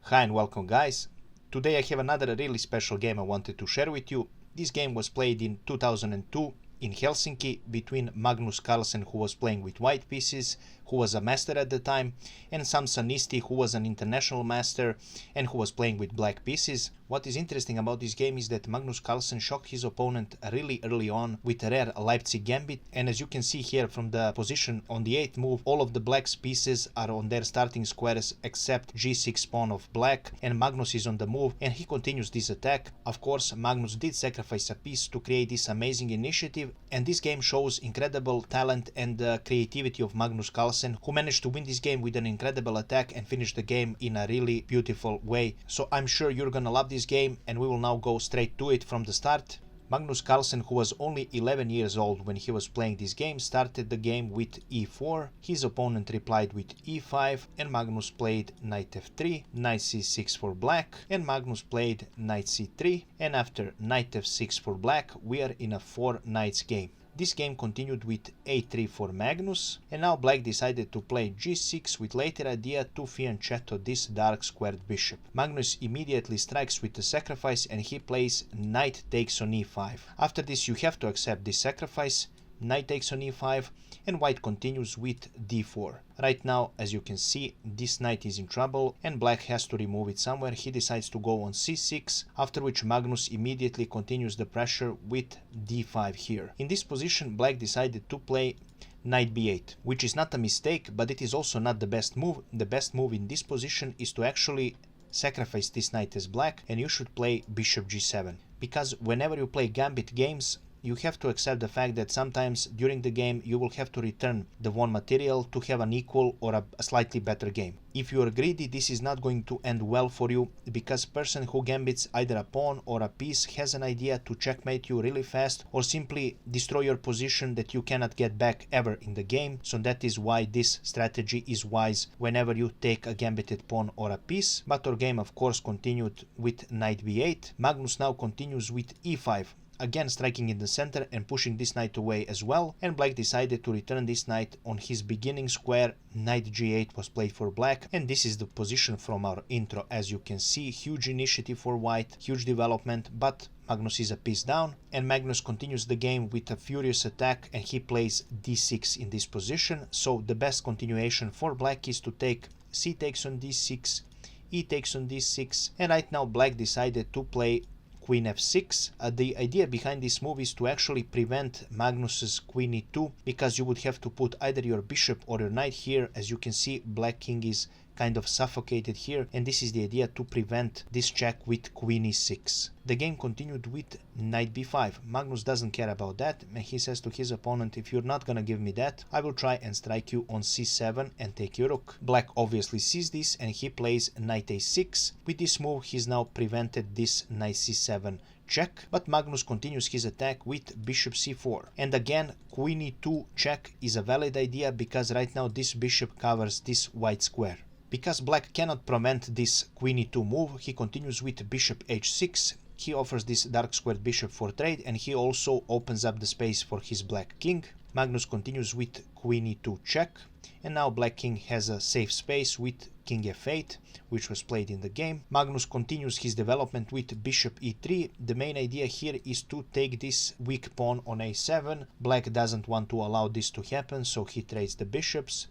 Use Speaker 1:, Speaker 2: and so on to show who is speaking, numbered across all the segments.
Speaker 1: Hi and welcome guys. Today I have another really special game I wanted to share with you. This game was played in 2002 in Helsinki between Magnus Carlsen, who was playing with white pieces, who was a master at the time, and Sam Sanisti, who was an international master and who was playing with black pieces. What is interesting about this game is that Magnus Carlsen shocked his opponent really early on with a rare Leipzig Gambit, and as you can see here from the position on the 8th move, all of the black's pieces are on their starting squares except g6 pawn of black, and Magnus is on the move and he continues this attack. Of course, Magnus did sacrifice a piece to create this amazing initiative, and this game shows incredible talent and creativity of Magnus Carlsen, who managed to win this game with an incredible attack and finish the game in a really beautiful way. So I'm sure you're gonna love this game, and we will now go straight to it from the start. Magnus Carlsen, who was only 11 years old when he was playing this game, started the game with e4. His opponent replied with e5, and Magnus played knight f3, knight c6 for black, and Magnus played knight c3, and after knight f6 for black, we are in a 4 knights game. This game continued with a3 for Magnus, and now black decided to play g6 with later idea to fianchetto this dark squared bishop. Magnus immediately strikes with the sacrifice and he plays knight takes on e5. After this you have to accept this sacrifice, knight takes on e5, and white continues with d4. Right now, as you can see, this knight is in trouble and black has to remove it somewhere. He decides to go on c6, after which Magnus immediately continues the pressure with d5 here. In this position, black decided to play knight b8, which is not a mistake, but it is also not the best move. The best move in this position is to actually sacrifice this knight as black, and you should play bishop g7. Because whenever you play gambit games, you have to accept the fact that sometimes during the game you will have to return the won material to have an equal or a slightly better game. If you are greedy, this is not going to end well for you, because person who gambits either a pawn or a piece has an idea to checkmate you really fast or simply destroy your position that you cannot get back ever in the game. So that is why this strategy is wise whenever you take a gambited pawn or a piece. But our game of course continued with knight b8. Magnus now continues with e5. Again striking in the center and pushing this knight away as well, and black decided to return this knight on his beginning square. Knight g8 was played for black, and this is the position from our intro. As you can see, huge initiative for white, huge development, but Magnus is a piece down, and Magnus continues the game with a furious attack and he plays d6 in this position. So the best continuation for black is to take c takes on d6, e takes on d6, and right now black decided to play queen f6. The idea behind this move is to actually prevent Magnus's queen e2, because you would have to put either your bishop or your knight here. As you can see, black king is kind of suffocated here, and this is the idea, to prevent this check with queen e6. The game continued with knight b5. Magnus doesn't care about that, and he says to his opponent, if you're not gonna give me that, I will try and strike you on c7 and take your rook. Black obviously sees this and he plays knight a6. With this move he's now prevented this knight c7 check, but Magnus continues his attack with bishop c4. And again, queen e2 check is a valid idea, because right now this bishop covers this white square. Because black cannot prevent this queen e2 move, he continues with bishop h6. He offers this dark squared bishop for trade, and he also opens up the space for his black king. Magnus continues with queen e2 check, and now black king has a safe space with king f8, which was played in the game. Magnus continues his development with bishop e3. The main idea here is to take this weak pawn on a7. Black doesn't want to allow this to happen, so he trades the bishops.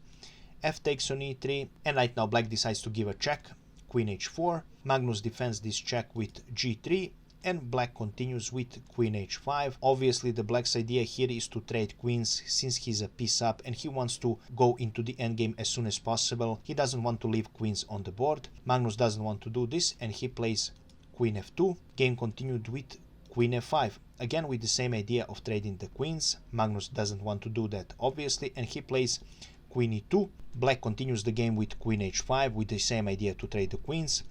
Speaker 1: F takes on e3, and right now black decides to give a check, queen h4. Magnus defends this check with g3, and black continues with queen h5. Obviously the black's idea here is to trade queens, since he's a piece up and he wants to go into the endgame as soon as possible. He doesn't want to leave queens on the board. Magnus doesn't want to do this, and he plays queen f2. Game continued with queen f5. Again with the same idea of trading the queens. Magnus doesn't want to do that obviously, and he plays queen e2. Black continues the game with queen h5 with the same idea to trade the queens.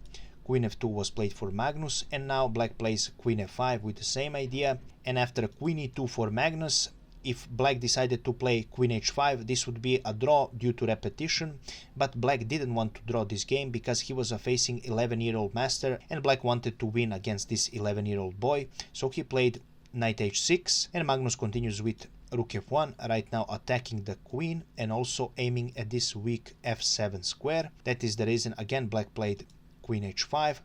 Speaker 1: Queen f2 was played for Magnus, and now black plays queen f5 with the same idea. And after queen e2 for Magnus, if black decided to play queen h5, this would be a draw due to repetition, but black didn't want to draw this game because he was facing 11-year-old master, and black wanted to win against this 11-year-old boy, so he played knight h6, and Magnus continues with rook f1, right now attacking the queen and also aiming at this weak f7 square. That is the reason again black played queen h5,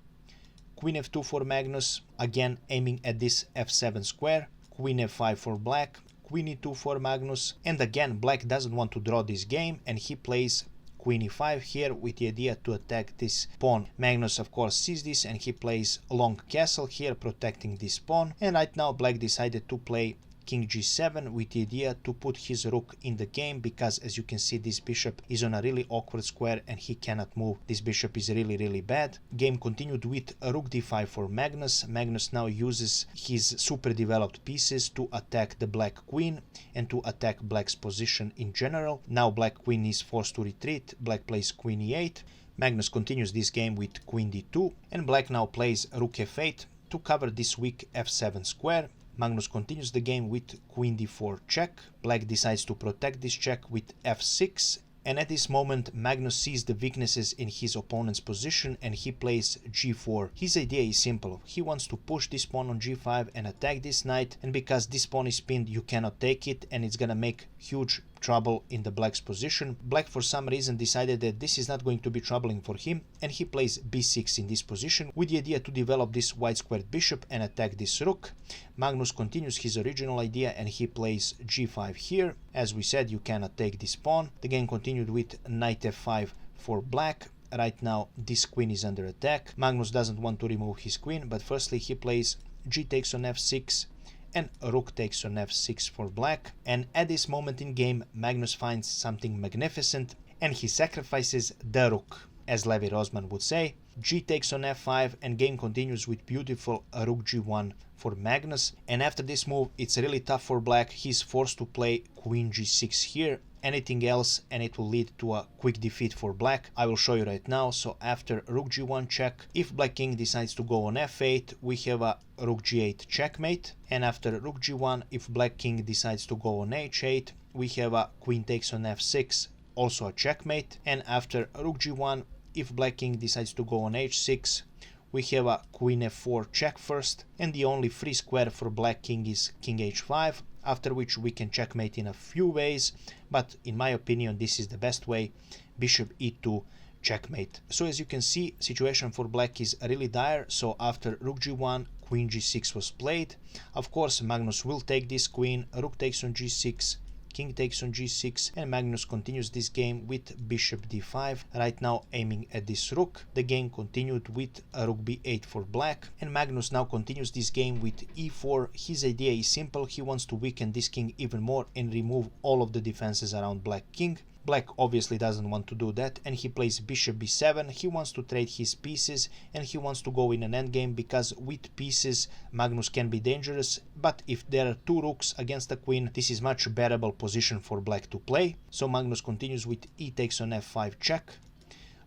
Speaker 1: queen f2 for Magnus, again aiming at this f7 square, queen f5 for black, queen e2 for Magnus, and again black doesn't want to draw this game and he plays queen e5 here with the idea to attack this pawn. Magnus of course sees this and he plays long castle here protecting this pawn, and right now black decided to play king g7 with the idea to put his rook in the game, because as you can see this bishop is on a really awkward square and he cannot move. This bishop is really bad. Game continued with rook d5 for Magnus. Magnus now uses his super developed pieces to attack the black queen and to attack black's position in general. Now black queen is forced to retreat. Black plays queen e8. Magnus continues this game with queen d2, and black now plays rook f8 to cover this weak f7 square. Magnus continues the game with queen d4 check. Black decides to protect this check with f6, and at this moment Magnus sees the weaknesses in his opponent's position and he plays g4. His idea is simple. He wants to push this pawn on g5 and attack this knight, and because this pawn is pinned you cannot take it and it's gonna make huge trouble in the black's position. Black for some reason decided that this is not going to be troubling for him and he plays b6 in this position with the idea to develop this white squared bishop and attack this rook. Magnus continues his original idea and he plays g5 here. As we said, you cannot take this pawn. The game continued with knight f5 for black. Right now this queen is under attack. Magnus doesn't want to remove his queen, but firstly he plays g takes on f6 and rook takes on f6 for black. And at this moment in game Magnus finds something magnificent and he sacrifices the rook, as Levi Rosman would say. G takes on f5 and game continues with beautiful rook g1 for Magnus. And after this move it's really tough for black. He's forced to play queen g6 here. Anything else and it will lead to a quick defeat for black. I will show you right now. So after rook g1 check, if black king decides to go on f8, we have a rook g8 checkmate. And after rook g1, if black king decides to go on h8, we have a queen takes on f6, also a checkmate. And after rook g1, if black king decides to go on h6, we have a queen f4 check first, and the only free square for black king is king h5, after which we can checkmate in a few ways, but in my opinion this is the best way, bishop e2 checkmate. So as you can see, situation for black is really dire. So after rook g1, queen g6 was played. Of course Magnus will take this queen, rook takes on g6, king takes on g6, and Magnus continues this game with bishop d5, right now aiming at this rook. The game continued with rook b8 for black, and Magnus now continues this game with e4. His idea is simple. He wants to weaken this king even more and remove all of the defenses around black king. Black obviously doesn't want to do that and he plays bishop b7. He wants to trade his pieces and he wants to go in an endgame, because with pieces Magnus can be dangerous, but if there are two rooks against a queen, this is much bearable position for black to play. So Magnus continues with e takes on f5 check,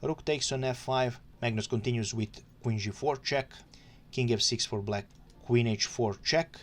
Speaker 1: rook takes on f5. Magnus continues with queen g4 check, king f6 for black, queen h4 check,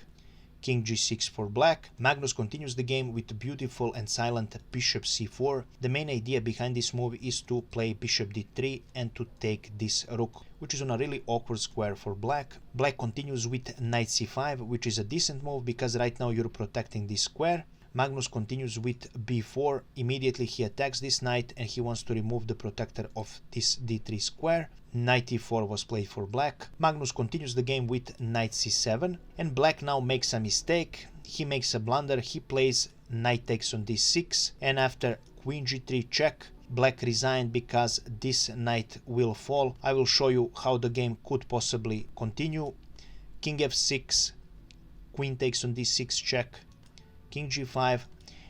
Speaker 1: king g6 for black. Magnus continues the game with beautiful and silent bishop c4. The main idea behind this move is to play bishop d3 and to take this rook, which is on a really awkward square for black. Black continues with knight c5, which is a decent move because right now you're protecting this square. Magnus continues with b4. Immediately he attacks this knight and he wants to remove the protector of this d3 square. Knight e4 was played for black. Magnus continues the game with knight c7, and black now makes a mistake. He makes a blunder. He plays knight takes on d6, and after queen g3 check, black resigned because this knight will fall. I will show you how the game could possibly continue. King f6, queen takes on d6 check, king g5,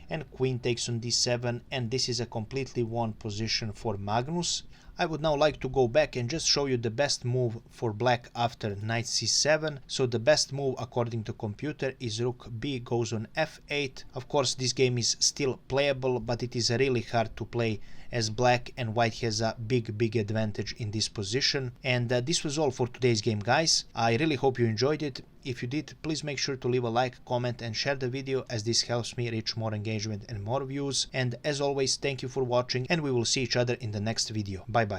Speaker 1: and queen takes on d7, and this is a completely won position for Magnus. I would now like to go back and just show you the best move for black after knight c7. So the best move according to computer is rook b goes on f8. Of course this game is still playable, but it is really hard to play as black and white has a big advantage in this position. And this was all for today's game, guys. I really hope you enjoyed it. If you did, please make sure to leave a like, comment and share the video, as this helps me reach more engagement and more views. And as always, thank you for watching and we will see each other in the next video. Bye bye.